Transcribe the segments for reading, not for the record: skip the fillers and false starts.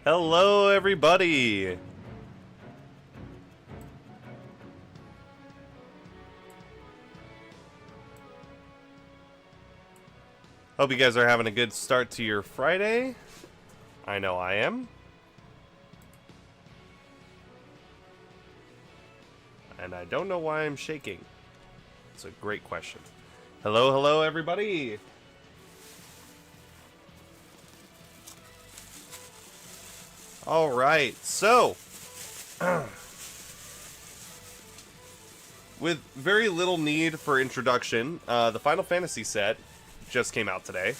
Hello, everybody! Hope you guys are having a good start to your Friday. I know I am. And I don't know why I'm shaking. It's a great question. Hello, hello, everybody! Alright, so... with very little need for introduction, the Final Fantasy set just came out today.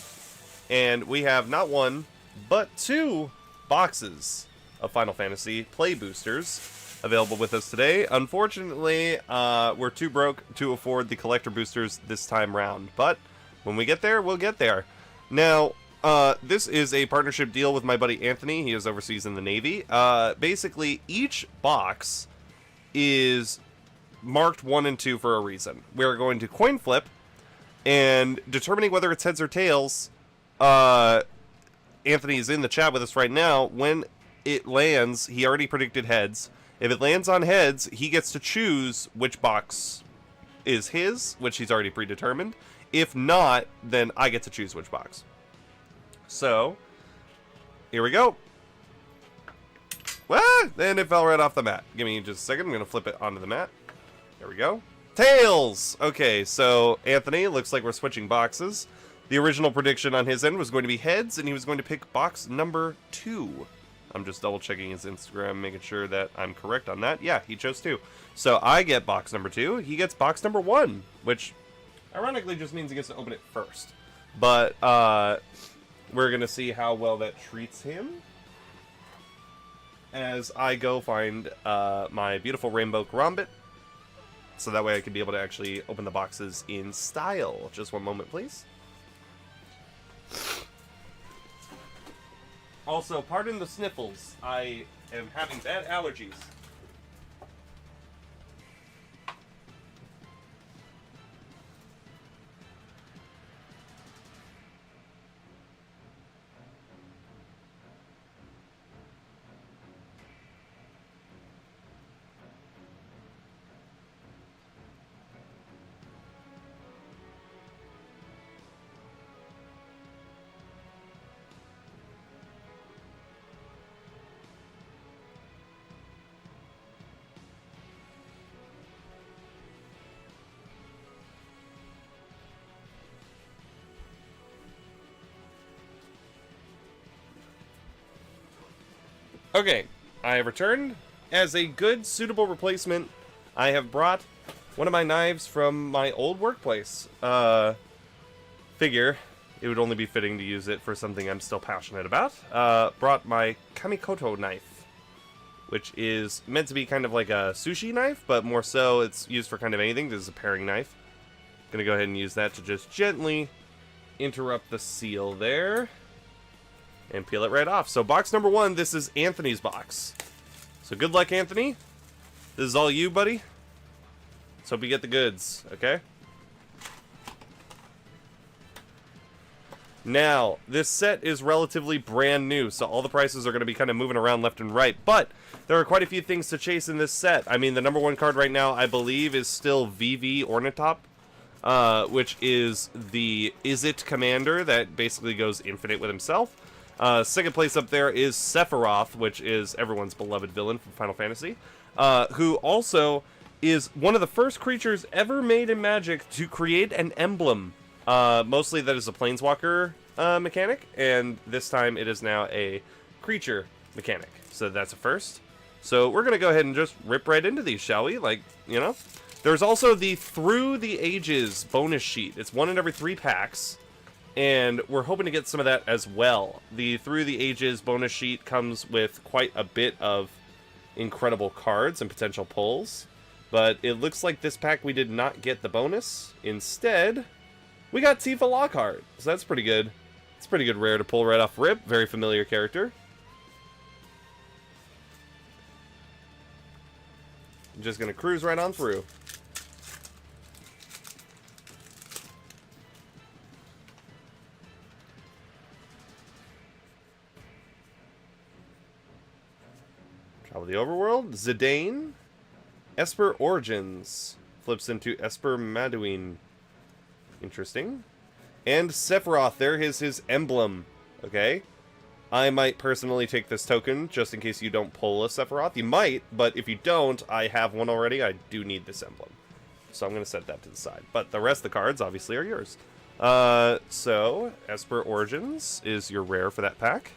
And we have not one, but two boxes of Final Fantasy Play Boosters available with us today. Unfortunately, we're too broke to afford the collector boosters this time round. But when we get there, we'll get there. Now... this is a partnership deal with my buddy Anthony. He is overseas in the Navy. Basically, each box is marked 1 and 2 for a reason. We're going to coin flip, and determining whether it's heads or tails, Anthony is in the chat with us right now. When it lands, he already predicted heads. If it lands on heads, he gets to choose which box is his, which he's already predetermined. If not, then I get to choose which box. So, here we go. Ah, and it fell right off the mat. Give me just a second. I'm going to flip it onto the mat. There we go. Tails! Okay, so Anthony, looks like we're switching boxes. The original prediction on his end was going to be heads, and he was going to pick box number 2. I'm just double checking his Instagram, making sure that I'm correct on that. Yeah, he chose 2. So I get box number 2. He gets box number 1, which ironically just means he gets to open it first. But we're going to see how well that treats him as I go find my beautiful rainbow Karambit. So that way I can be able to actually open the boxes in style. Just one moment, please. Also, pardon the sniffles. I am having bad allergies. Okay, I have returned. As a good, suitable replacement, I have brought one of my knives from my old workplace. Figure it would only be fitting to use it for something I'm still passionate about. Brought my Kamikoto knife, which is meant to be kind of like a sushi knife, but more so it's used for kind of anything. This is a paring knife. Gonna go ahead and use that to just gently interrupt the seal there. And peel it right off. So box number 1, this is Anthony's box. So good luck, Anthony. This is all you, buddy. Let's hope you get the goods, okay? Now, this set is relatively brand new, so all the prices are going to be kind of moving around left and right. But there are quite a few things to chase in this set. I mean, the number 1 card right now, I believe, is still VV Ornithop, which is the Is It Commander that basically goes infinite with himself. Second place up there is Sephiroth, which is everyone's beloved villain from Final Fantasy, who also is one of the first creatures ever made in Magic to create an emblem. Mostly that is a Planeswalker mechanic, and this time it is now a creature mechanic. So that's a first. So we're going to go ahead and just rip right into these, shall we? Like, you know. There's also the Through the Ages bonus sheet. It's 1 in every 3 packs. And we're hoping to get some of that as well. The Through the Ages bonus sheet comes with quite a bit of incredible cards and potential pulls. But it looks like this pack we did not get the bonus. Instead, we got Tifa Lockhart. So that's pretty good. It's pretty good rare to pull right off rip. Very familiar character. I'm just going to cruise right on through. Travel the Overworld. Zidane. Esper Origins. Flips into Esper Maduin. Interesting. And Sephiroth. There is his emblem. Okay. I might personally take this token just in case you don't pull a Sephiroth. You might, but if you don't, I have one already. I do need this emblem. So I'm going to set that to the side. But the rest of the cards, obviously, are yours. So, Esper Origins is your rare for that pack.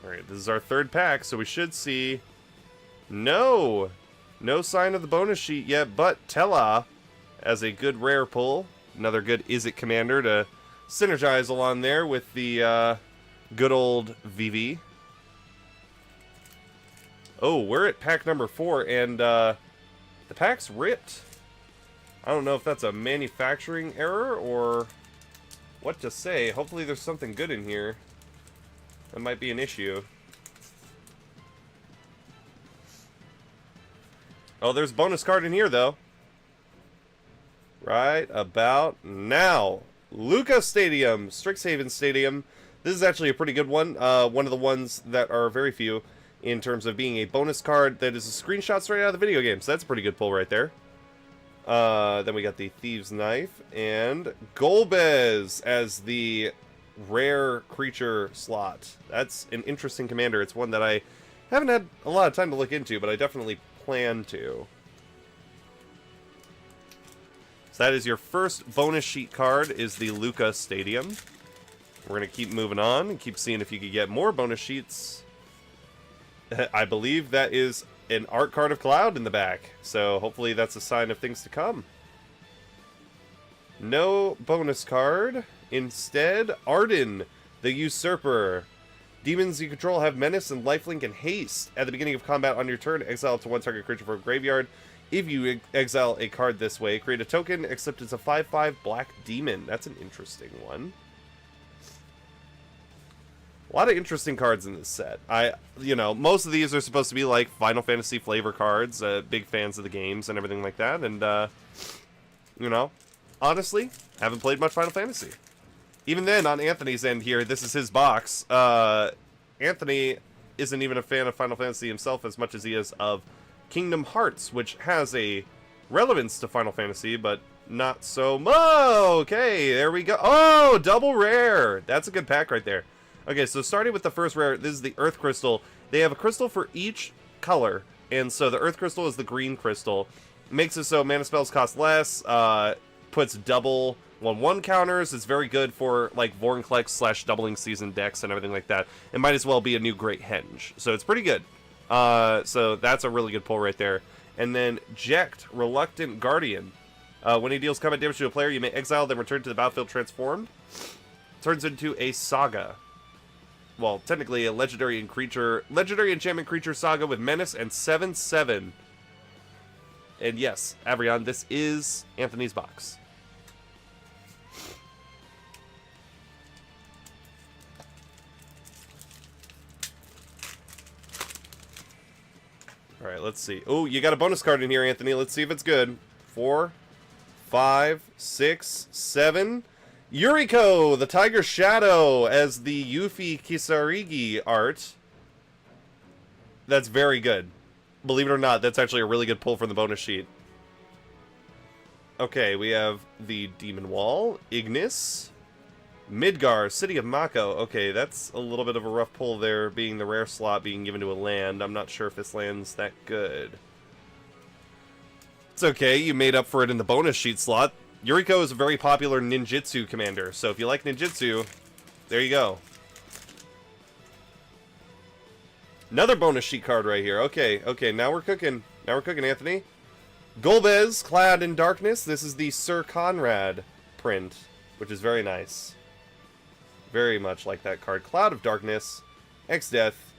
Alright, this is our 3rd pack, so we should see... No sign of the bonus sheet yet, but Tella as a good rare pull. Another good Is It Commander to synergize along there with the good old VV. Oh, we're at pack number 4, and the pack's ripped. I don't know if that's a manufacturing error or what to say. Hopefully there's something good in here. That might be an issue. Oh, there's a bonus card in here, though. Right about now. Luca Stadium, Strixhaven Stadium. This is actually a pretty good one. One of the ones that are very few in terms of being a bonus card that is a screenshot straight out of the video game. So that's a pretty good pull right there. Then we got the Thieves' Knife and Golbez as the rare creature slot. That's an interesting commander. It's one that I haven't had a lot of time to look into, but I definitely plan to. So that is your first bonus sheet card, is the Luca Stadium. We're going to keep moving on and keep seeing if you can get more bonus sheets. I believe that is an art card of Cloud in the back, so hopefully that's a sign of things to come. No bonus card. Instead, Arden, the Usurper. Demons you control have Menace and Lifelink and Haste. At the beginning of combat on your turn, exile up to one target creature from a graveyard. If you exile a card this way, create a token, except it's a 5/5 black demon. That's an interesting one. A lot of interesting cards in this set. You know, most of these are supposed to be like Final Fantasy flavor cards, big fans of the games and everything like that, and, you know, honestly, haven't played much Final Fantasy. Even then, on Anthony's end here, this is his box. Anthony isn't even a fan of Final Fantasy himself as much as he is of Kingdom Hearts, which has a relevance to Final Fantasy, but not so much. Okay, there we go. Oh, double rare. That's a good pack right there. Okay, so starting with the first rare, this is the Earth Crystal. They have a crystal for each color, and so the Earth Crystal is the green crystal. Makes it so mana spells cost less, puts double 1/1 counters. It's very good for like Vorinclex / Doubling Season decks and everything like that. It might as well be a new Great Henge, so it's pretty good. So that's a really good pull right there. And then Jecht, Reluctant Guardian. When he deals combat damage to a player, you may exile, then return to the battlefield transformed. Turns into a Saga. Well, technically a legendary enchantment creature saga with menace and 7/7. And yes, Avrion, this is Anthony's box. Alright, let's see. Oh, you got a bonus card in here, Anthony. Let's see if it's good. 4, 5, 6, 7. Yuriko, the Tiger Shadow, as the Yuffie Kisarigi art. That's very good. Believe it or not, that's actually a really good pull from the bonus sheet. Okay, we have the Demon Wall, Ignis, Midgar, City of Mako. Okay, that's a little bit of a rough pull there, being the rare slot being given to a land. I'm not sure if this land's that good. It's okay, you made up for it in the bonus sheet slot. Yuriko is a very popular ninjutsu commander, so if you like ninjutsu, there you go. Another bonus sheet card right here. Okay, now we're cooking. Now we're cooking, Anthony. Golbez, Clad in Darkness. This is the Sir Conrad print, which is very nice. Very much like that card. Cloud of Darkness, X-Death,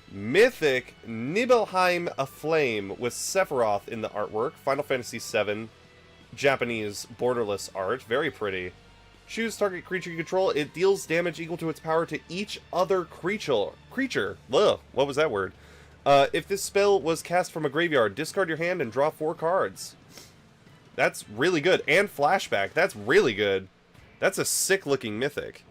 Mythic, Nibelheim Aflame with Sephiroth in the artwork. Final Fantasy VII. Japanese borderless art. Very pretty. Choose target creature you control. It deals damage equal to its power to each other creature. Ugh, what was that word? If this spell was cast from a graveyard, discard your hand and draw 4 cards. That's really good. And flashback. That's really good. That's a sick looking mythic.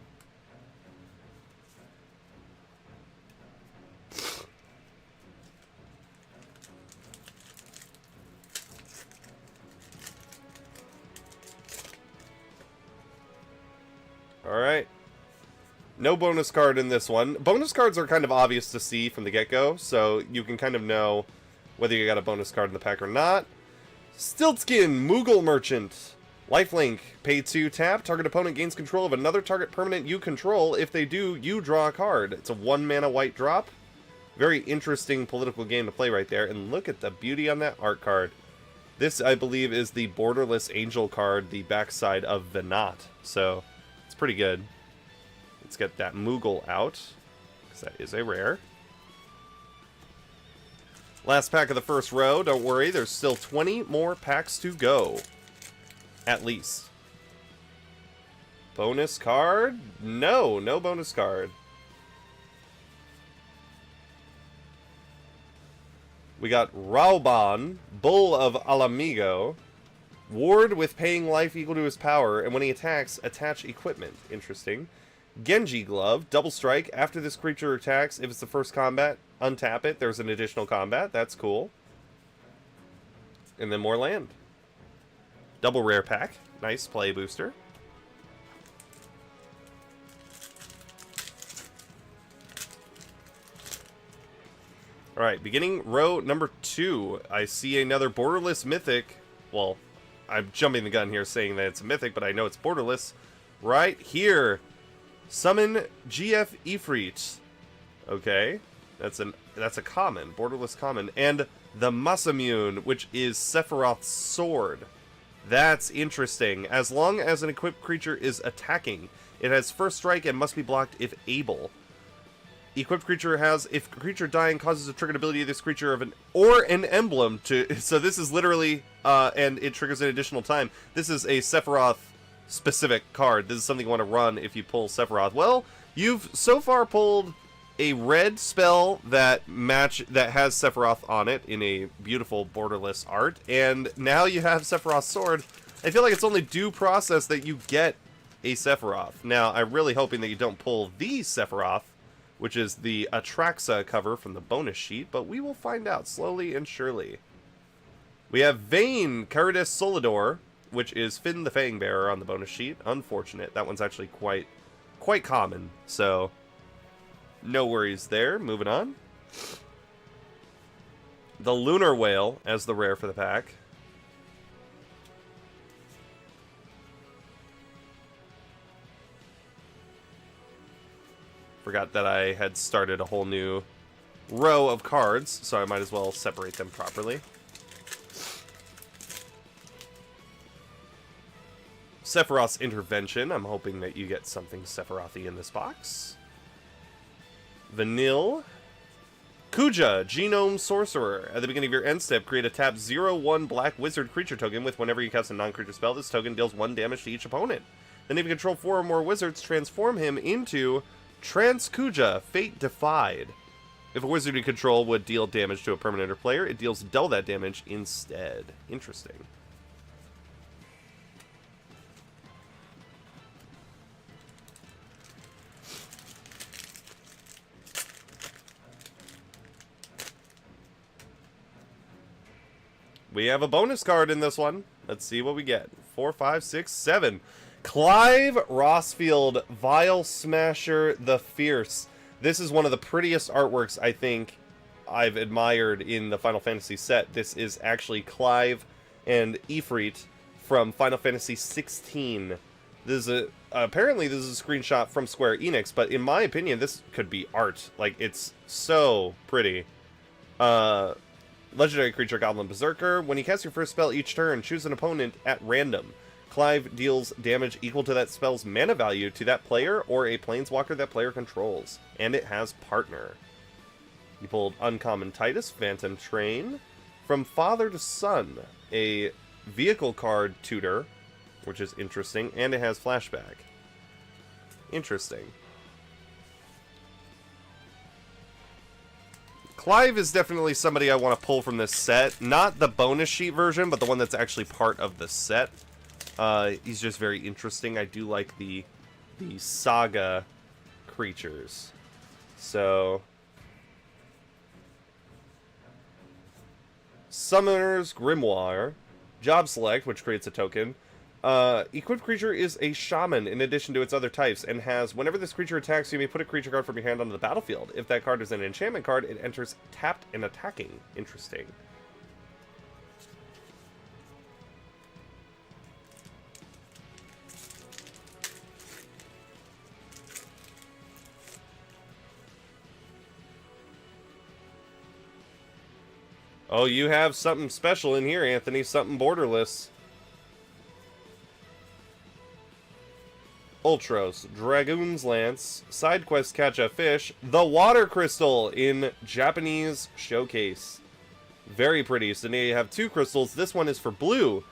Alright. No bonus card in this one. Bonus cards are kind of obvious to see from the get-go, so you can kind of know whether you got a bonus card in the pack or not. Stiltskin, Moogle Merchant. Lifelink, pay 2, tap. Target opponent gains control of another target permanent you control. If they do, you draw a card. It's a 1-mana white drop. Very interesting political game to play right there. And look at the beauty on that art card. This, I believe, is the borderless angel card, the backside of Venat. So it's pretty good. Let's get that Moogle out, because that is a rare. Last pack of the first row. Don't worry, there's still 20 more packs to go. At least. Bonus card? No, no bonus card. We got Rauban, Bull of Alamigo. Ward with paying life equal to his power, and when he attacks, attach equipment. Interesting. Genji Glove, double strike. After this creature attacks, if it's the first combat, untap it. There's an additional combat. That's cool. And then more land. Double rare pack. Nice play booster. Alright, beginning row number 2. I see another borderless mythic. Well, I'm jumping the gun here saying that it's a mythic, but I know it's borderless. Right here. Summon GF Ifrit. Okay. That's a common, borderless common. And the Masamune, which is Sephiroth's sword. That's interesting. As long as an equipped creature is attacking, it has first strike and must be blocked if able. Equipped creature has, if creature dying causes a triggered ability of this creature or an emblem to, so this is literally, and it triggers an additional time. This is a Sephiroth specific card. This is something you want to run if you pull Sephiroth. Well, you've so far pulled a red spell that has Sephiroth on it in a beautiful borderless art, and now you have Sephiroth's sword. I feel like it's only due process that you get a Sephiroth. Now, I'm really hoping that you don't pull the Sephiroth, which is the Atraxa cover from the bonus sheet, but we will find out slowly and surely. We have Vayne Caridus Solidor, which is Finn the Fangbearer on the bonus sheet. Unfortunate. That one's actually quite common, so no worries there. Moving on. The Lunar Whale as the rare for the pack. Forgot that I had started a whole new row of cards, so I might as well separate them properly. Sephiroth's Intervention. I'm hoping that you get something Sephiroth-y in this box. Vanille. Kuja, Genome Sorcerer. At the beginning of your end step, create a tap 0/1 black wizard creature token with whenever you cast a non-creature spell. This token deals 1 damage to each opponent. Then if you control 4 or more wizards, transform him into Transkuja, Fate Defied. If a wizard you control would deal damage to a permanent or player, it deals double that damage instead. Interesting. We have a bonus card in this one. Let's see what we get. 4, 5, 6, 7. Clive Rossfield, Vile Smasher the Fierce. This is one of the prettiest artworks I think I've admired in the Final Fantasy set. This is actually Clive and Ifrit from Final Fantasy 16. This is apparently this is a screenshot from Square Enix, but in my opinion, this could be art. Like, it's so pretty. Legendary creature Goblin Berserker. When you cast your first spell each turn, choose an opponent at random. Clive deals damage equal to that spell's mana value to that player or a planeswalker that player controls. And it has Partner. You pulled Uncommon Titus, Phantom Train. From Father to Son, a vehicle card tutor, which is interesting, and it has Flashback. Interesting. Clive is definitely somebody I want to pull from this set. Not the bonus sheet version, but the one that's actually part of the set. He's just very interesting. I do like the saga creatures. So, Summoner's Grimoire. Job Select, which creates a token. Equipped creature is a shaman in addition to its other types, and has, whenever this creature attacks, you may put a creature card from your hand onto the battlefield. If that card is an enchantment card, it enters tapped and attacking. Interesting. Oh, you have something special in here, Anthony. Something borderless. Ultros, Dragoon's Lance, Side Quest Catch a Fish, the Water Crystal in Japanese Showcase. Very pretty. So now you have 2 crystals. This one is for blue.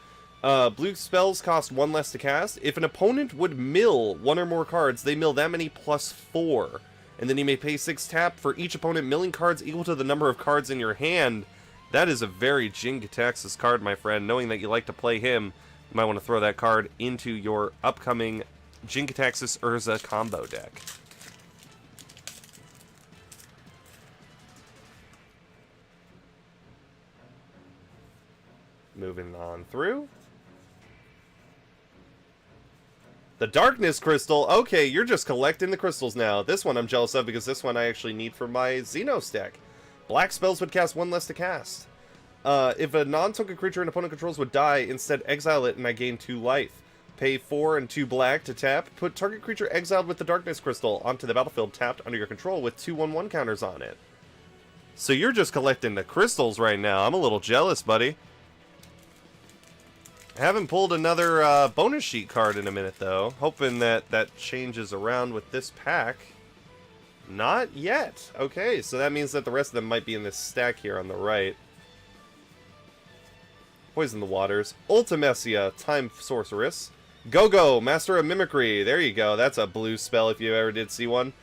Blue spells cost 1 less to cast. If an opponent would mill 1 or more cards, they mill that many plus 4. And then you may pay 6 tap for each opponent milling cards equal to the number of cards in your hand. That is a very Jin-Gitaxias card, my friend. Knowing that you like to play him, you might want to throw that card into your upcoming Jin-Gitaxias Urza combo deck. Moving on through. The Darkness Crystal. Okay, you're just collecting the crystals now. This one I'm jealous of because this one I actually need for my Xenos deck. Black spells would cast one less to cast. If a non-token creature an opponent controls would die, instead exile it and I gain 2 life. Pay 4 and 2 black to tap. Put target creature exiled with the Darkness Crystal onto the battlefield tapped under your control with 2/1/1 counters on it. So you're just collecting the crystals right now. I'm a little jealous, buddy. I haven't pulled another bonus sheet card in a minute, though. Hoping that that changes around with this pack. Not yet. Okay, so that means that the rest of them might be in this stack here on the right. Poison the Waters. Ultimecia, Time Sorceress. Go-Go, Master of Mimicry. There you go. That's a blue spell if you ever did see one.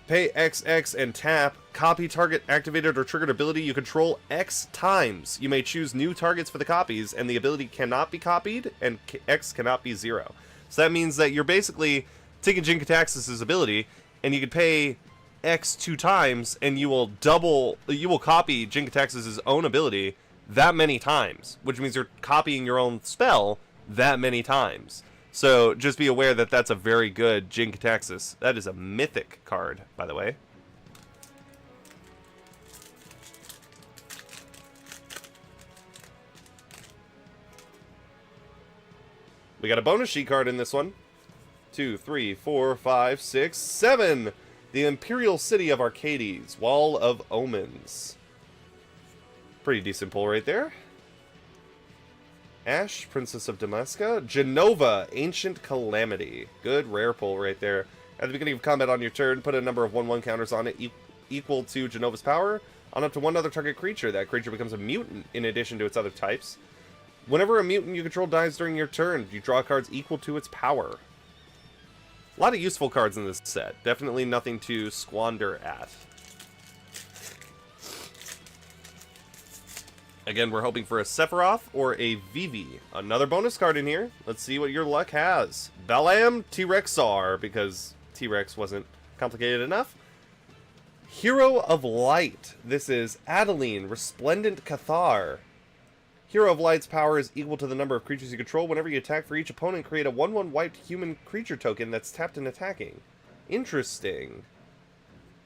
Pay XX and tap. Copy target activated or triggered ability you control X times. You may choose new targets for the copies, and the ability cannot be copied, and X cannot be 0. So that means that you're basically taking Jin-Gitaxias' ability, and you can pay X 2 times, and you will copy Jin-Gitaxias' own ability that many times, which means you're copying your own spell that many times. So just be aware that that's a very good Jin-Gitaxias. That is a mythic card, by the way. We got a bonus sheet card in this one. 2, 3, 4, 5, 6, 7. The Imperial City of Arcades. Wall of Omens. Pretty decent pull right there. Ash, Princess of Damaska. Genova, Ancient Calamity. Good rare pull right there. At the beginning of combat on your turn, put a number of 1/1 counters on it equal to Genova's power on up to one other target creature. That creature becomes a mutant in addition to its other types. Whenever a mutant you control dies during your turn, you draw cards equal to its power. A lot of useful cards in this set. Definitely nothing to squander at. Again, we're hoping for a Sephiroth or a Vivi. Another bonus card in here. Let's see what your luck has. Balam T-Rexar, because T-Rex wasn't complicated enough. Hero of Light. This is Adeline, Resplendent Cathar. Hero of Light's power is equal to the number of creatures you control. Whenever you attack for each opponent, create a 1/1 wiped human creature token that's tapped and attacking. Interesting.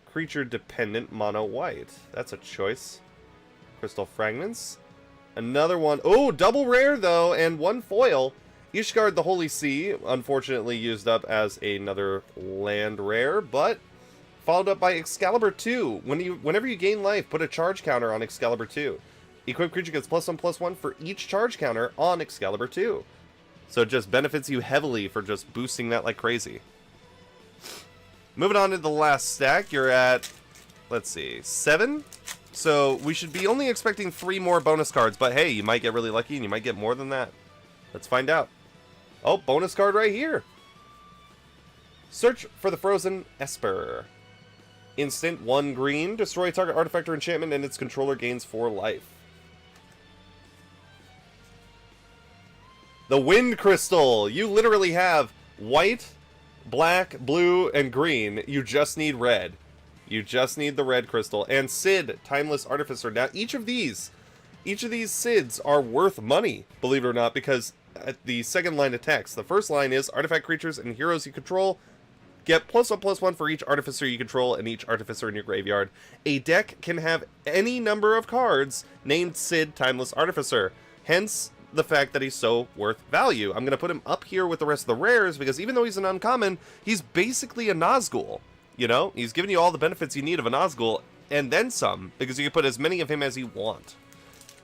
Creature dependent mono white. That's a choice. Crystal Fragments. Another one. Oh, double rare, though, and 1 foil. Ishgard the Holy Sea, unfortunately used up as another land rare, but followed up by Excalibur 2. Whenever you gain life, put a charge counter on Excalibur 2. Equipped creature gets +1/+1 for each charge counter on Excalibur 2. So it just benefits you heavily for just boosting that like crazy. Moving on to the last stack, you're at, let's see, 7? So we should be only expecting 3 more bonus cards, but hey, you might get really lucky and you might get more than that. Let's find out. Oh, bonus card right here. Search for the Frozen Esper. Instant, 1 green, destroy target artifact or enchantment and its controller gains 4 life. The Wind Crystal. You literally have white, black, blue, and green. You just need red. You just need the red crystal. And Sid, Timeless Artificer. Now, each of these Sids are worth money, believe it or not, because at the second line of text, the first line is artifact creatures and heroes you control get +1/+1 for each artificer you control and each artificer in your graveyard. A deck can have any number of cards named Sid, Timeless Artificer. Hence the fact that he's so worth value. I'm going to put him up here with the rest of the rares because even though he's an uncommon, he's basically a Nazgul. You know, he's giving you all the benefits you need of a Nazgul, and then some, because you can put as many of him as you want.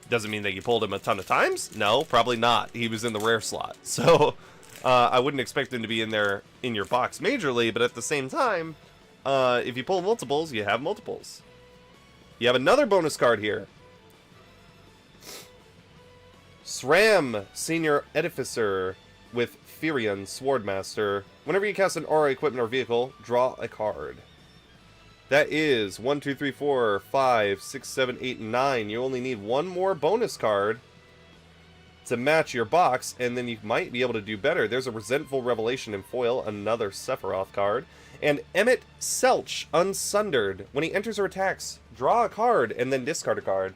Doesn't mean that you pulled him a ton of times? No, probably not. He was in the rare slot. So, I wouldn't expect him to be in there in your box majorly, but at the same time, if you pull multiples, you have multiples. You have another bonus card here. SRAM, Senior Edificer, with Firion, Swordmaster. Whenever you cast an aura, equipment, or vehicle, draw a card. That is 1, 2, 3, 4, 5, 6, 7, 8, 9. You only need 1 more bonus card. to match your box, and then you might be able to do better. There's a Resentful Revelation in foil, another Sephiroth card. And Emmett Selch, Unsundered. When he enters or attacks, draw a card and then discard a card.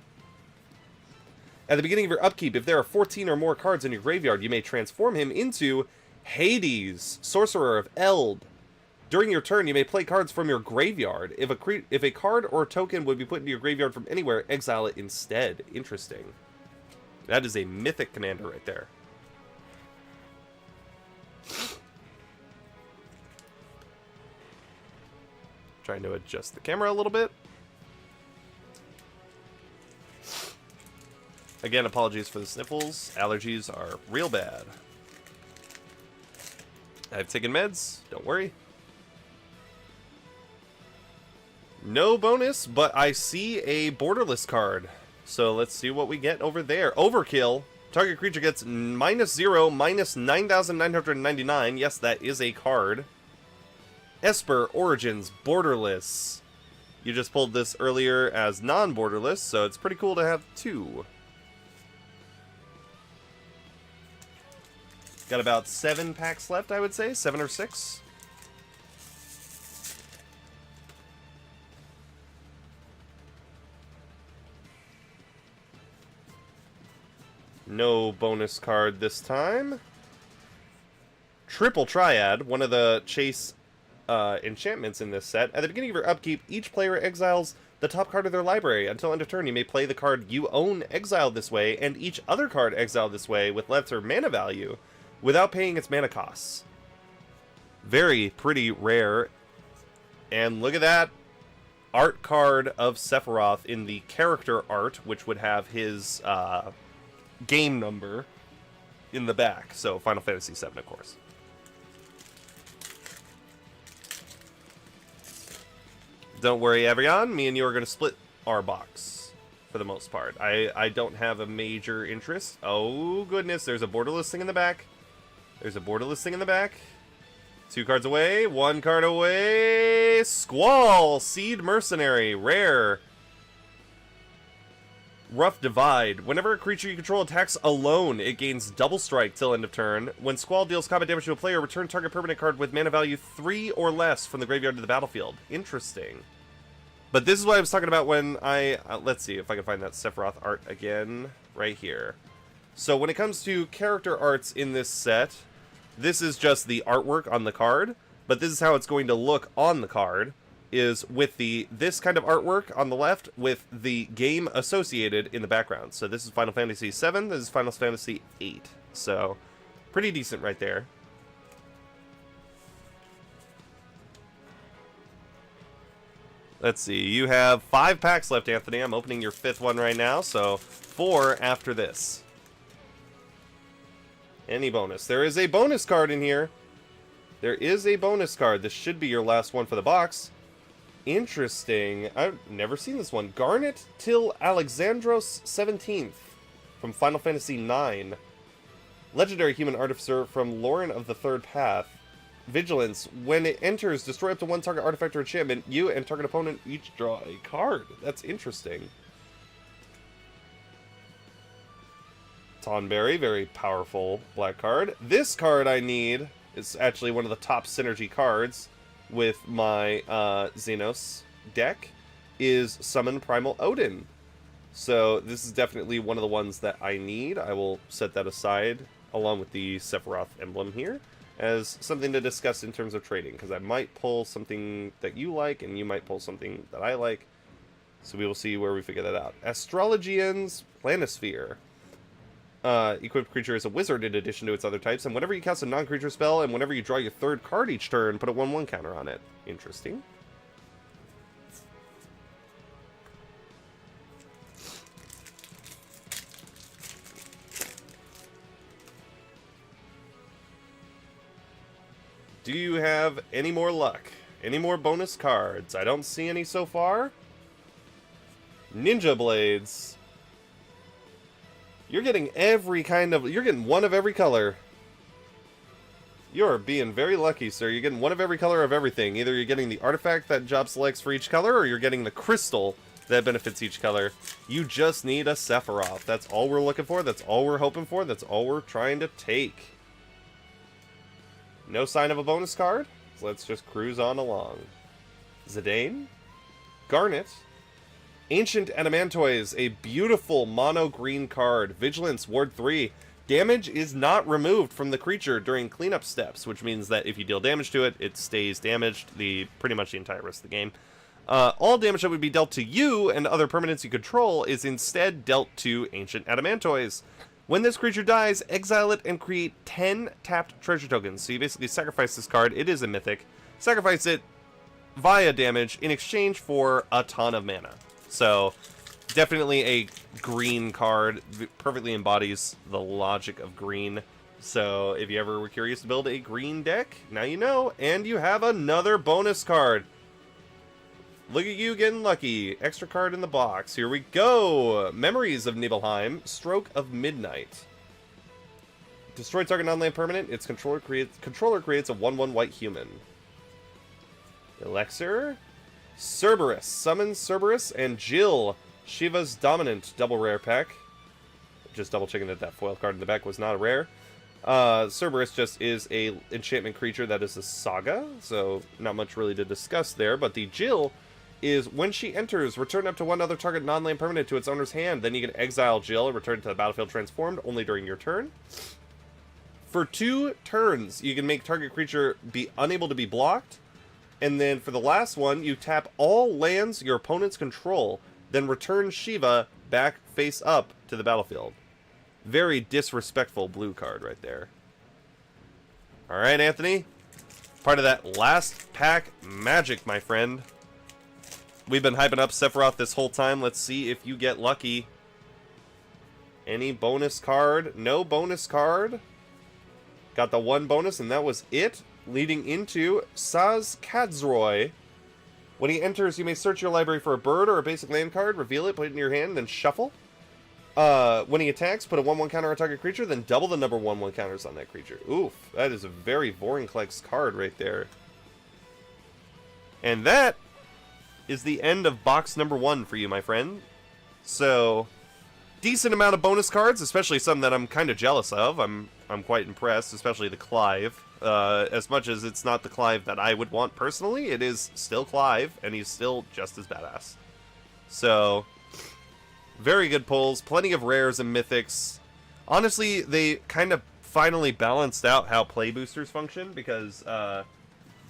At the beginning of your upkeep, if there are 14 or more cards in your graveyard, you may transform him into Hades, Sorcerer of Eld. During your turn, you may play cards from your graveyard. If a card or token would be put into your graveyard from anywhere, exile it instead. Interesting. That is a mythic commander right there. Trying to adjust the camera a little bit. Again, apologies for the sniffles. Allergies are real bad. I've taken meds, don't worry. No bonus, but I see a borderless card. So let's see what we get over there. Overkill. Target creature gets -0, -9,999. Yes, that is a card. Esper Origins Borderless. You just pulled this earlier as non-borderless, so it's pretty cool to have two. Got about 7 packs left, I would say. 7 or 6. No bonus card this time. Triple Triad, one of the chase enchantments in this set. At the beginning of your upkeep, each player exiles the top card of their library. Until end of turn, you may play the card you own exiled this way, and each other card exiled this way with lesser mana value, without paying its mana costs. Very pretty rare. And look at that art card of Sephiroth in the character art, which would have his game number in the back. So Final Fantasy VII, of course. Don't worry, Evian. Me and you are going to split our box for the most part. I don't have a major interest. Oh, goodness. There's a borderless thing in the back. There's a borderless thing in the back. 2 cards away. 1 card away. Squall. Seed Mercenary. Rare. Rough Divide. Whenever a creature you control attacks alone, it gains double strike till end of turn. When Squall deals combat damage to a player, return target permanent card with mana value 3 or less from the graveyard to the battlefield. Interesting. But this is what I was talking about when I... let's see if I can find that Sephiroth art again. Right here. So when it comes to character arts in this set, this is just the artwork on the card. But this is how it's going to look on the card. Is with this kind of artwork on the left with the game associated in the background. So this is Final Fantasy VII, this is Final Fantasy VIII. So, pretty decent right there. Let's see, you have 5 packs left, Anthony. I'm opening your 5th one right now, so 4 after this. Any bonus? There is a bonus card in here. There is a bonus card. This should be your last one for the box. Interesting. I've never seen this one. Garnet till Alexandros 17th from Final Fantasy IX. Legendary Human Artificer from Lauren of the Third Path. Vigilance. When it enters, destroy up to 1 target artifact or enchantment. You and target opponent each draw a card. That's interesting. Tonberry, very powerful black card. This card I need is actually one of the top synergy cards with my Xenos deck, is Summon Primal Odin. So this is definitely one of the ones that I need. I will set that aside along with the Sephiroth emblem here as something to discuss in terms of trading, because I might pull something that you like and you might pull something that I like. So we will see where we figure that out. Astrologian's Planisphere. Equipped creature is a wizard in addition to its other types, and whenever you cast a non-creature spell, and whenever you draw your 3rd card each turn, put a 1/1 counter on it. Interesting. Do you have any more luck? Any more bonus cards? I don't see any so far. Ninja Blades. You're getting every kind of... You're getting one of every color. You're being very lucky, sir. You're getting one of every color of everything. Either you're getting the artifact that job selects for each color, or you're getting the crystal that benefits each color. You just need a Sephiroth. That's all we're looking for. That's all we're hoping for. That's all we're trying to take. No sign of a bonus card. So let's just cruise on along. Zidane. Garnet. Ancient Adamantoise, a beautiful mono green card. Vigilance, Ward 3. Damage is not removed from the creature during cleanup steps, which means that if you deal damage to it, it stays damaged pretty much the entire rest of the game. All damage that would be dealt to you and other permanents you control is instead dealt to Ancient Adamantoise. When this creature dies, exile it and create 10 tapped treasure tokens. So you basically sacrifice this card. It is a mythic. Sacrifice it via damage in exchange for a ton of mana. So, definitely a green card. Perfectly embodies the logic of green. So, if you ever were curious to build a green deck, now you know. And you have another bonus card. Look at you getting lucky. Extra card in the box. Here we go. Memories of Nibelheim. Stroke of Midnight. Destroy target non-land permanent. Its controller creates a 1/1 white human. Elixir. Cerberus. Summon Cerberus and Jill. Shiva's Dominant. Double rare pack. Just double checking that foil card in the back was not a rare. Cerberus just is a enchantment creature that is a saga, so not much really to discuss there, but the Jill is when she enters, return up to one other target non-land permanent to its owner's hand. Then you can exile Jill and return to the battlefield transformed only during your turn. For 2 turns, you can make target creature be unable to be blocked. And then for the last one, you tap all lands your opponents control, then return Shiva back face up to the battlefield. Very disrespectful blue card right there. Alright, Anthony. Part of that last pack magic, my friend. We've been hyping up Sephiroth this whole time. Let's see if you get lucky. Any bonus card? No bonus card. Got the 1 bonus, and that was it. Leading into Saz Kadzroy. When he enters, you may search your library for a bird or a basic land card, reveal it, put it in your hand, then shuffle. When he attacks, put a 1/1 counter on target creature, then double the number 1/1 counters on that creature. Oof, that is a very Vorinclex card right there. And that is the end of box number 1 for you, my friend. So, decent amount of bonus cards, especially some that I'm kind of jealous of. I'm quite impressed, especially the Clive. As much as it's not the Clive that I would want personally, it is still Clive, and he's still just as badass. So, very good pulls, plenty of rares and mythics. Honestly, they kind of finally balanced out how play boosters function, because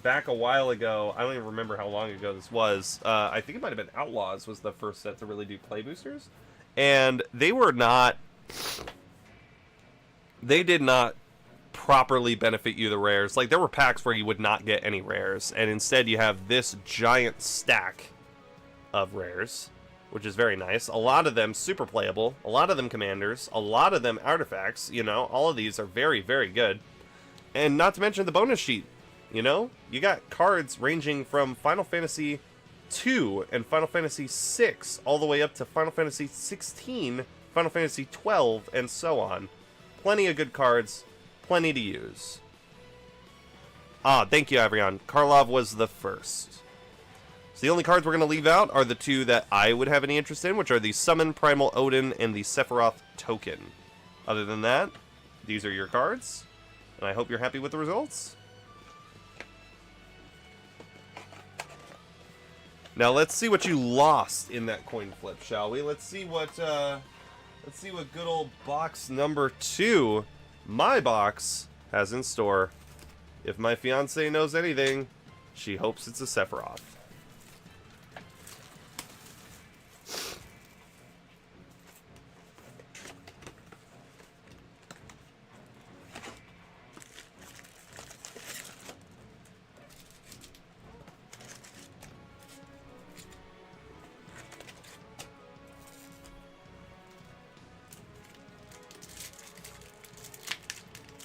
back a while ago, I don't even remember how long ago this was, I think it might have been Outlaws was the first set to really do play boosters, and they did not properly benefit you the rares. Like, there were packs where you would not get any rares, and instead you have this giant stack of rares, which is very nice. A lot of them super playable, a lot of them commanders, a lot of them artifacts, you know, all of these are very, very good. And not to mention the bonus sheet, you know? You got cards ranging from Final Fantasy II and Final Fantasy VI all the way up to Final Fantasy XVI, Final Fantasy XII, and so on. Plenty of good cards, plenty to use. Ah, thank you, Avrion. Karlov was the first. So the only cards we're going to leave out are the 2 that I would have any interest in, which are the Summon Primal Odin and the Sephiroth Token. Other than that, these are your cards, and I hope you're happy with the results. Now let's see what you lost in that coin flip, shall we? Let's see what good old box number 2, my box, has in store. If my fiance knows anything, she hopes it's a Sephiroth.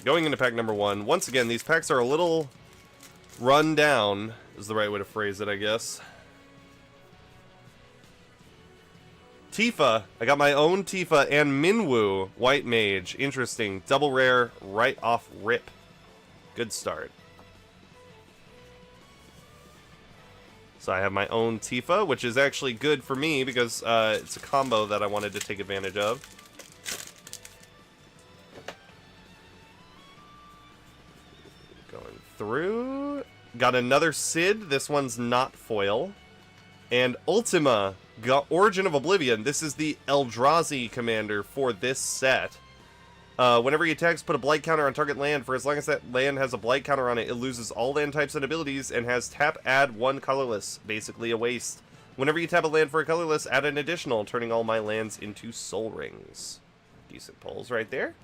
Going into pack number 1, once again, these packs are a little run down, is the right way to phrase it, I guess. Tifa. I got my own Tifa and Minwoo, White Mage. Interesting. Double rare right off rip. Good start. So I have my own Tifa, which is actually good for me because it's a combo that I wanted to take advantage of. Going through. Got another Sid. This one's not foil. And Ultima, Origin of Oblivion. This is the Eldrazi commander for this set. Whenever he attacks, put a blight counter on target land. For as long as that land has a blight counter on it, it loses all land types and abilities and has tap add 1 colorless, basically a waste. Whenever you tap a land for a colorless, add an additional, turning all my lands into soul rings. Decent pulls right there.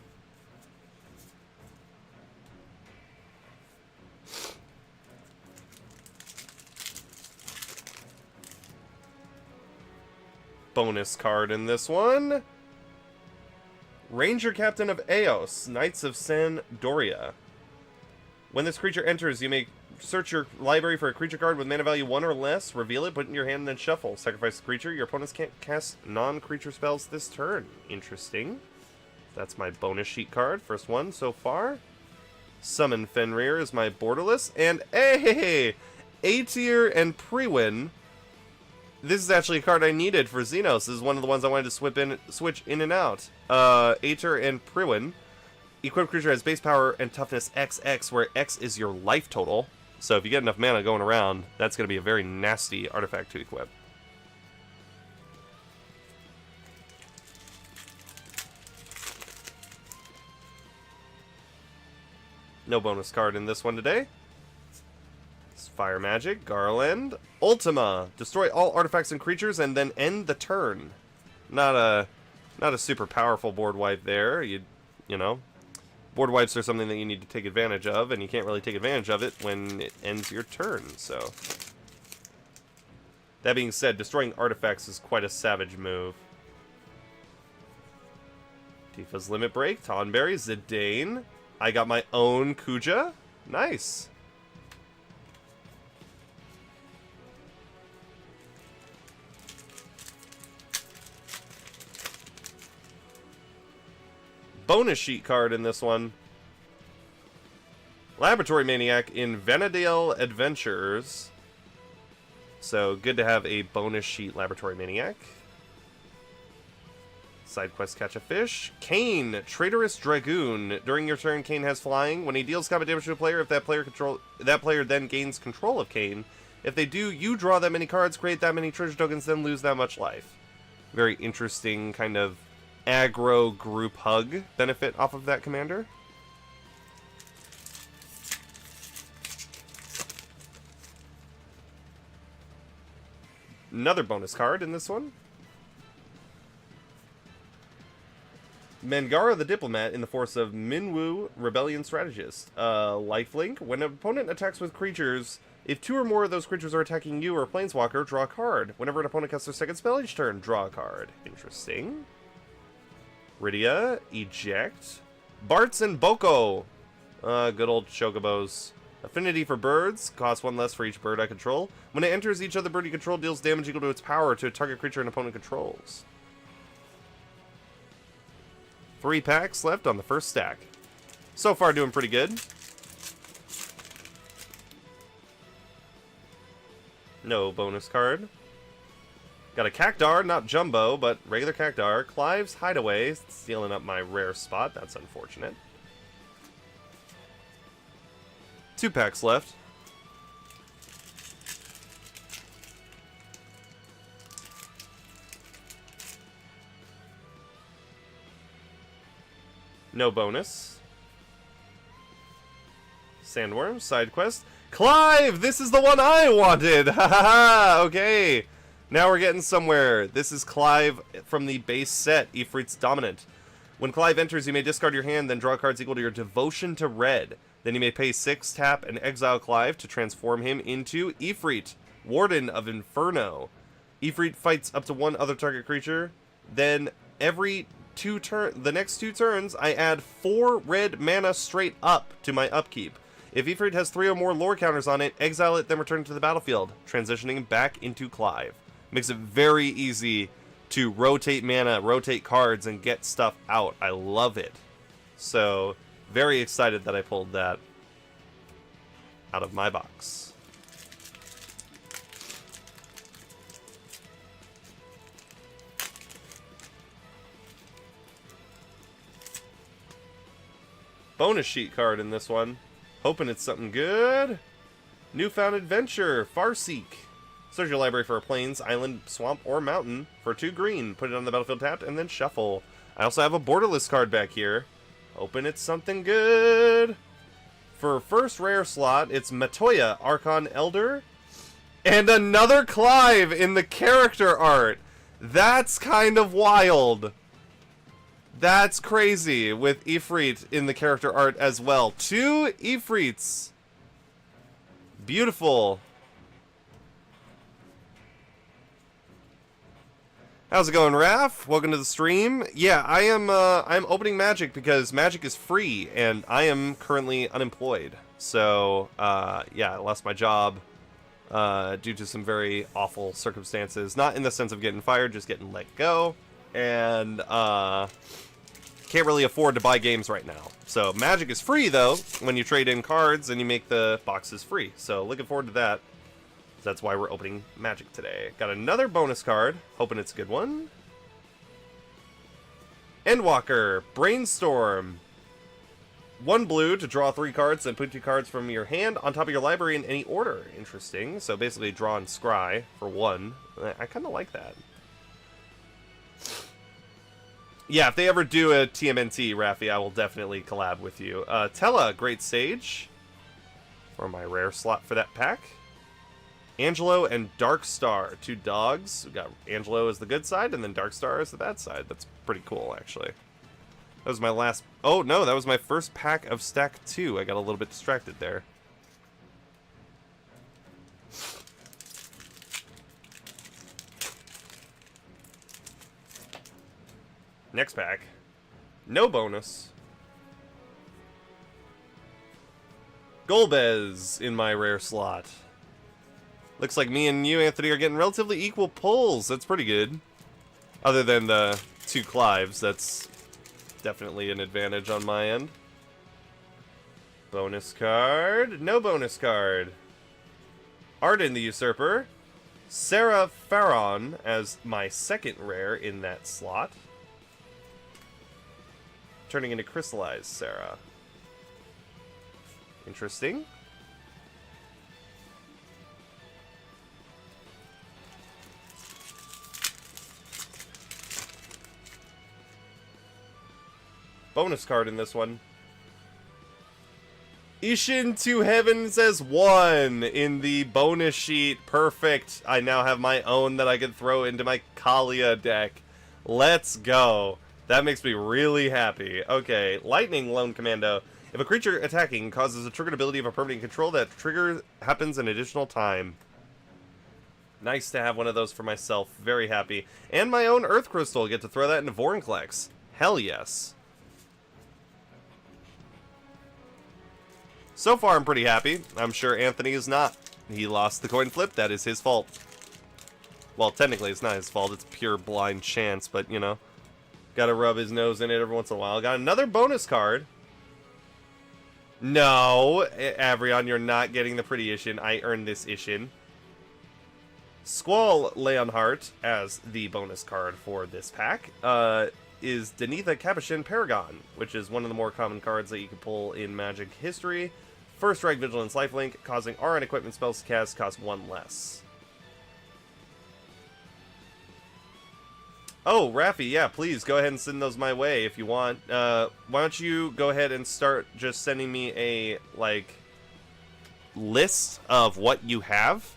Bonus card in this one. Ranger Captain of Eos, Knights of San Doria. When this creature enters, you may search your library for a creature card with mana value 1 or less, reveal it, put it in your hand, and then shuffle. Sacrifice the creature. Your opponents can't cast non-creature spells this turn. Interesting. That's my bonus sheet card. First one so far. Summon Fenrir is my borderless. And hey, A-tier and Prewin. This is actually a card I needed for Xenos. This is one of the ones I wanted to switch in and out. Aether and Prewin. Equipped creature has base power and toughness XX, where X is your life total. So if you get enough mana going around, that's going to be a very nasty artifact to equip. No bonus card in this one today. Fire Magic, Garland, Ultima. Destroy all artifacts and creatures and then end the turn. Not a super powerful board wipe there. You know, board wipes are something that you need to take advantage of, and you can't really take advantage of it when it ends your turn. So that being said, destroying artifacts is quite a savage move. Tifa's Limit Break, Tonberry, Zidane. I got my own Kuja. Nice. Bonus sheet card in this one. Laboratory Maniac in Vanadale Adventures. So good to have a bonus sheet Laboratory Maniac. Side quest Catch a Fish. Kane, Traitorous Dragoon. During your turn, Kane has flying. When he deals combat damage to a player, if that player then gains control of Kane. If they do, you draw that many cards, create that many treasure tokens, then lose that much life. Very interesting kind of aggro group hug benefit off of that commander. Another bonus card in this one. Mangara the Diplomat in the force of Minwu Rebellion Strategist. Lifelink. When an opponent attacks with creatures, if 2 or more of those creatures are attacking you or a Planeswalker, draw a card. Whenever an opponent casts their second spell each turn, draw a card. Interesting. Rydia, Eject. Bartz and Boko. Good old Chocobos. Affinity for birds. Costs 1 less for each bird I control. When it enters, each other bird you control deals damage equal to its power to a target creature an opponent controls. 3 packs left on the first stack. So far doing pretty good. No bonus card. Got a Cactar, not Jumbo, but regular Cactar. Clive's Hideaway, stealing up my rare spot. That's unfortunate. 2 packs left. No bonus. Sandworm, side quest. Clive! This is the one I wanted! Ha ha ha! Okay. Now we're getting somewhere. This is Clive from the base set, Ifrit's Dominant. When Clive enters, you may discard your hand, then draw cards equal to your devotion to red. Then you may pay 6, tap, and exile Clive to transform him into Ifrit, Warden of Inferno. Ifrit fights up to 1 other target creature. Then every the next 2 turns, I add 4 red mana straight up to my upkeep. If Ifrit has 3 or more lore counters on it, exile it, then return it to the battlefield, transitioning back into Clive. Makes it very easy to rotate mana, rotate cards, and get stuff out. I love it. So, very excited that I pulled that out of my box. bonus sheet card in this one. Hoping it's something good. Newfound Adventure, Farseek. Search your library for a plains, island, swamp, or mountain for 2 green. Put it on the battlefield tapped, and then shuffle. I also have a borderless card back here. Hoping it's something good. For first rare slot, it's Matoya, Archon Elder. And another Clive in the character art. That's kind of wild. That's crazy, with Ifrit in the character art as well. 2 Ifrits. Beautiful. How's it going, Raph? Welcome to the stream. Yeah, I'm opening Magic because Magic is free, and I am currently unemployed. So, yeah, I lost my job due to some very awful circumstances. Not in the sense of getting fired, just getting let go. And, can't really afford to buy games right now. So, Magic is free, though, when you trade in cards and you make the boxes free. So, looking forward to that. That's why we're opening Magic today. Got another bonus card. Hoping it's a good one. Endwalker, Brainstorm. 1 blue to draw 3 cards and put 2 cards from your hand on top of your library in any order. Interesting. So basically draw and scry for 1. I kind of like that. Yeah, if they ever do a TMNT, Raffi, I will definitely collab with you. Tella, Great Sage. For my rare slot for that pack. Angelo and Darkstar, 2 dogs. We got Angelo as the good side, and then Darkstar as the bad side. That's pretty cool, actually. That was my last... Oh, no, that was my first pack of stack 2. I got a little bit distracted there. Next pack. No bonus. Golbez in my rare slot. Looks like me and you, Anthony, are getting relatively equal pulls. That's pretty good. Other than the 2 Clives, that's definitely an advantage on my end. Bonus card. No bonus card. Arden the Usurper. Sarah Farron as my second rare in that slot. Turning into Crystallized Sarah. Interesting. Bonus card in this one. Ishin to Heaven says 1 in the bonus sheet. Perfect. I now have my own that I can throw into my Kalia deck. Let's go. That makes me really happy. Okay, Lightning Lone Commando. If a creature attacking causes a triggered ability of a permanent control, that trigger happens an additional time. Nice to have one of those for myself. Very happy. And my own Earth Crystal. Get to throw that into Vorinclex. Hell yes. So far, I'm pretty happy. I'm sure Anthony is not. He lost the coin flip. That is his fault. Well, technically, it's not his fault. It's pure blind chance, but, you know. Gotta rub his nose in it every once in a while. Got another bonus card. No, Avrion, you're not getting the pretty Ishin. I earned this Ishin. Squall Leonhart as the bonus card for this pack. Is Denitha Capuchin Paragon, which is one of the more common cards that you can pull in Magic history. First strike, Vigilance, Lifelink, causing Aura equipment spells to cast cost 1 less. Oh, Raffi, yeah, please go ahead and send those my way if you want. Why don't you go ahead and start just sending me a, like, list of what you have,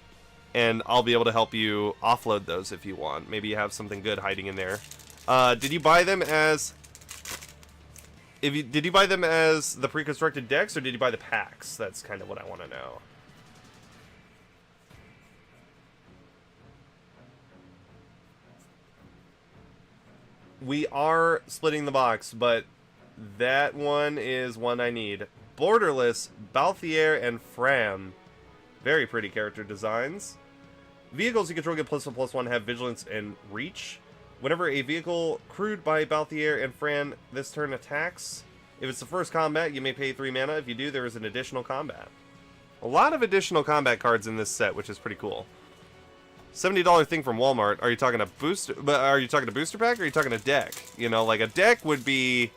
and I'll be able to help you offload those if you want. Maybe you have something good hiding in there. Did you buy them as... Did you buy them as the pre-constructed decks, or did you buy the packs? That's kind of what I want to know. We are splitting the box, but that one is one I need. Borderless, Balthier, and Fram. Very pretty character designs. Vehicles you control get +1/+1 have Vigilance and Reach. Whenever a vehicle crewed by Balthier and Fran this turn attacks, if it's the first combat, you may pay 3 mana. If you do, there is an additional combat. A lot of additional combat cards in this set, which is pretty cool. $70 thing from Walmart. Are you talking a booster? But are you talking a booster pack, or are you talking a deck? You know, like a deck would be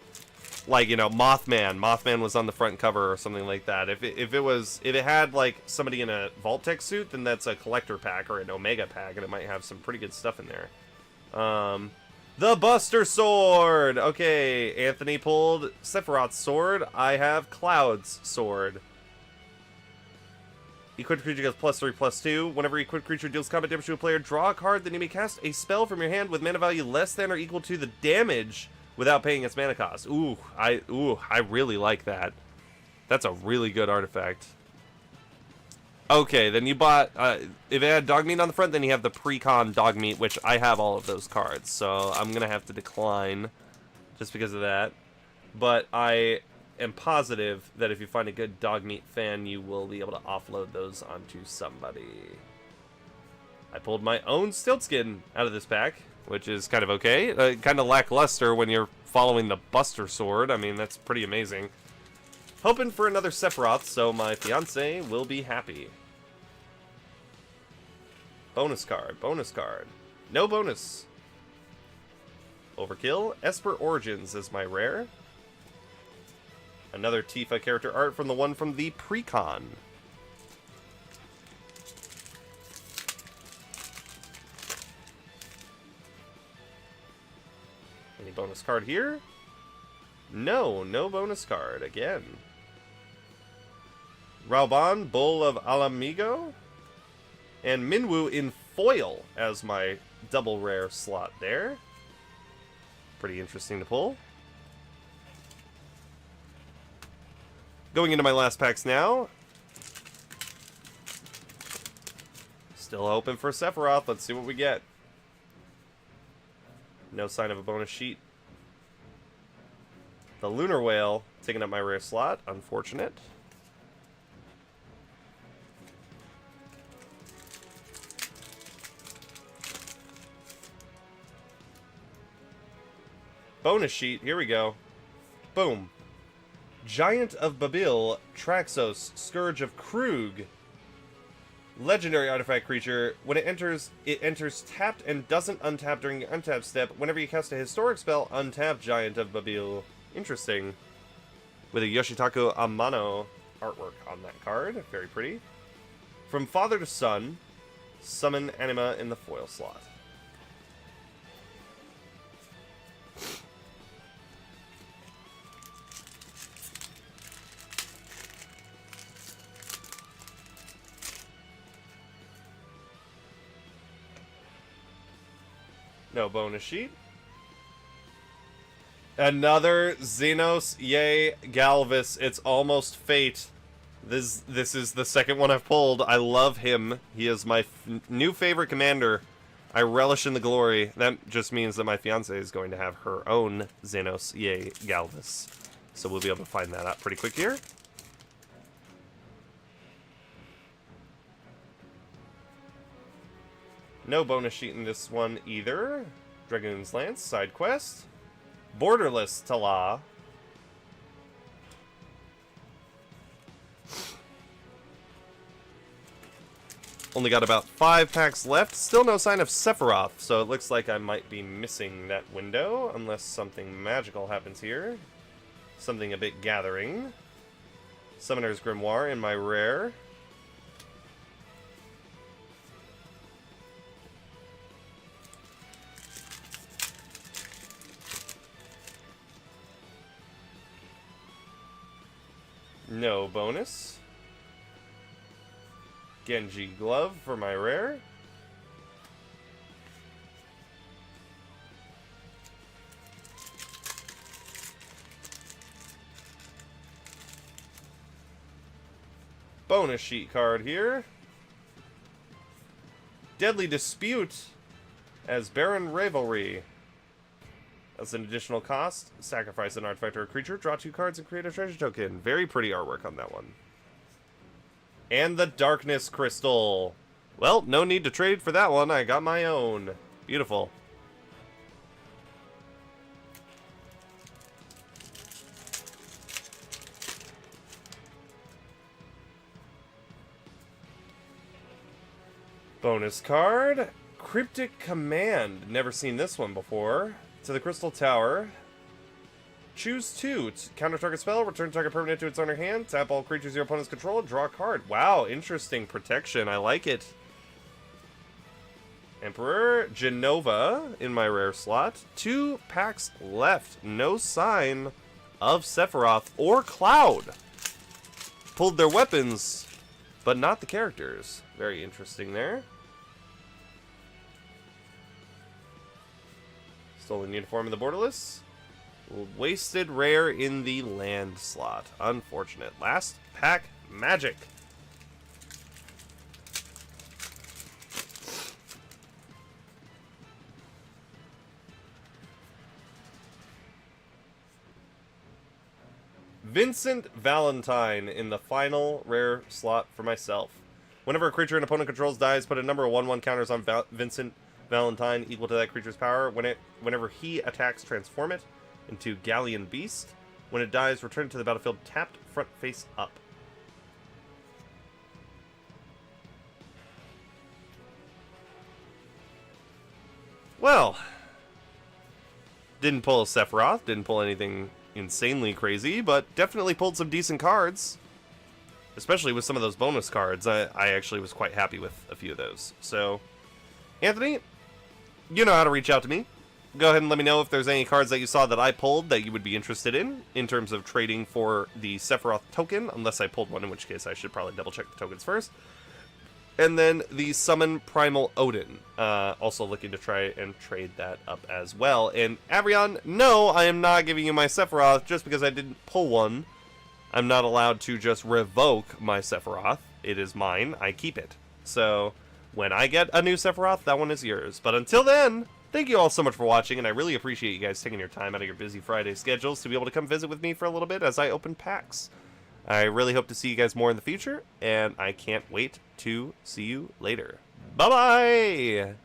like, you know, Mothman. Mothman was on the front cover or something like that. If it had like somebody in a Vault-Tec suit, then that's a collector pack or an Omega pack, and it might have some pretty good stuff in there. The Buster Sword. Okay, Anthony pulled Sephiroth's sword. I have Cloud's sword. Equipped creature gets +3/+2. Whenever equipped creature deals combat damage to a player, draw a card. Then you may cast a spell from your hand with mana value less than or equal to the damage without paying its mana cost. I really like that. That's a really good artifact. Okay, then you bought, if it had Dogmeat on the front, then you have the Precon Dogmeat, which I have all of those cards, so I'm gonna have to decline just because of that. But I am positive that if you find a good Dogmeat fan, you will be able to offload those onto somebody. I pulled my own Stiltskin out of this pack, which is kind of okay. Kind of lackluster when you're following the Buster Sword. I mean, that's pretty amazing. Hoping for another Sephiroth, so my fiance will be happy. Bonus card, bonus card. No bonus. Overkill. Esper Origins is my rare. Another Tifa character art from the one from the Precon. Any bonus card here? No, no bonus card again. Raoban, Bull of Alamigo, and Minwu in foil as my double rare slot there. Pretty interesting to pull. Going into my last packs now. Still hoping for Sephiroth. Let's see what we get. No sign of a bonus sheet. The Lunar Whale taking up my rare slot. Unfortunate. Bonus sheet. Here we go. Boom. Giant of Babil, Traxos, Scourge of Krug. Legendary artifact creature. When it enters tapped and doesn't untap during the untap step. Whenever you cast a historic spell, untap Giant of Babil. Interesting. With a Yoshitaku Amano artwork on that card. Very pretty. From Father to Son, summon Anima in the foil slot. No bonus sheet. Another Xenos, yay, Galvis. It's almost fate. This is the second one I've pulled. I love him. He is my new favorite commander. I relish in the glory. That just means that my fiance is going to have her own Xenos, yay, Galvis. So we'll be able to find that out pretty quick here. No bonus sheet in this one either. Dragoon's Lance, side quest. Borderless Tala. Only got about 5 packs left. Still no sign of Sephiroth, so it looks like I might be missing that window, unless something magical happens here. Something a bit gathering. Summoner's Grimoire in my rare. No bonus. Genji Glove for my rare. Bonus sheet card here. Deadly Dispute as Baron Revelry. That's an additional cost. Sacrifice an artifact or a creature, draw 2 cards, and create a treasure token. Very pretty artwork on that one. And the Darkness Crystal. Well, no need to trade for that one. I got my own. Beautiful. Bonus card. Cryptic Command. Never seen this one before. To the Crystal Tower. Choose 2. Counter target spell, return target permanent to its owner hand, tap all creatures your opponents control, draw a card. Wow, interesting protection. I like it. Emperor, Genova in my rare slot. 2 packs left. No sign of Sephiroth or Cloud. Pulled their weapons, but not the characters. Very interesting there. Stolen Uniform in the Borderless. Wasted rare in the land slot. Unfortunate. Last pack, Magic. Vincent Valentine in the final rare slot for myself. Whenever a creature an opponent controls dies, put a number of 1/1 counters on Vincent Valentine equal to that creature's power. Whenever he attacks, transform it into Galleon Beast. When it dies, return it to the battlefield tapped front face up. Well, didn't pull a Sephiroth, didn't pull anything insanely crazy, but definitely pulled some decent cards. Especially with some of those bonus cards. I actually was quite happy with a few of those. So, Anthony, you know how to reach out to me. Go ahead and let me know if there's any cards that you saw that I pulled that you would be interested in terms of trading for the Sephiroth token, unless I pulled one, in which case I should probably double check the tokens first. And then the Summon Primal Odin, also looking to try and trade that up as well. And Avrion, no, I am not giving you my Sephiroth just because I didn't pull one. I'm not allowed to just revoke my Sephiroth. It is mine. I keep it. So when I get a new Sephiroth, that one is yours. But until then, thank you all so much for watching, and I really appreciate you guys taking your time out of your busy Friday schedules to be able to come visit with me for a little bit as I open packs. I really hope to see you guys more in the future, and I can't wait to see you later. Bye-bye!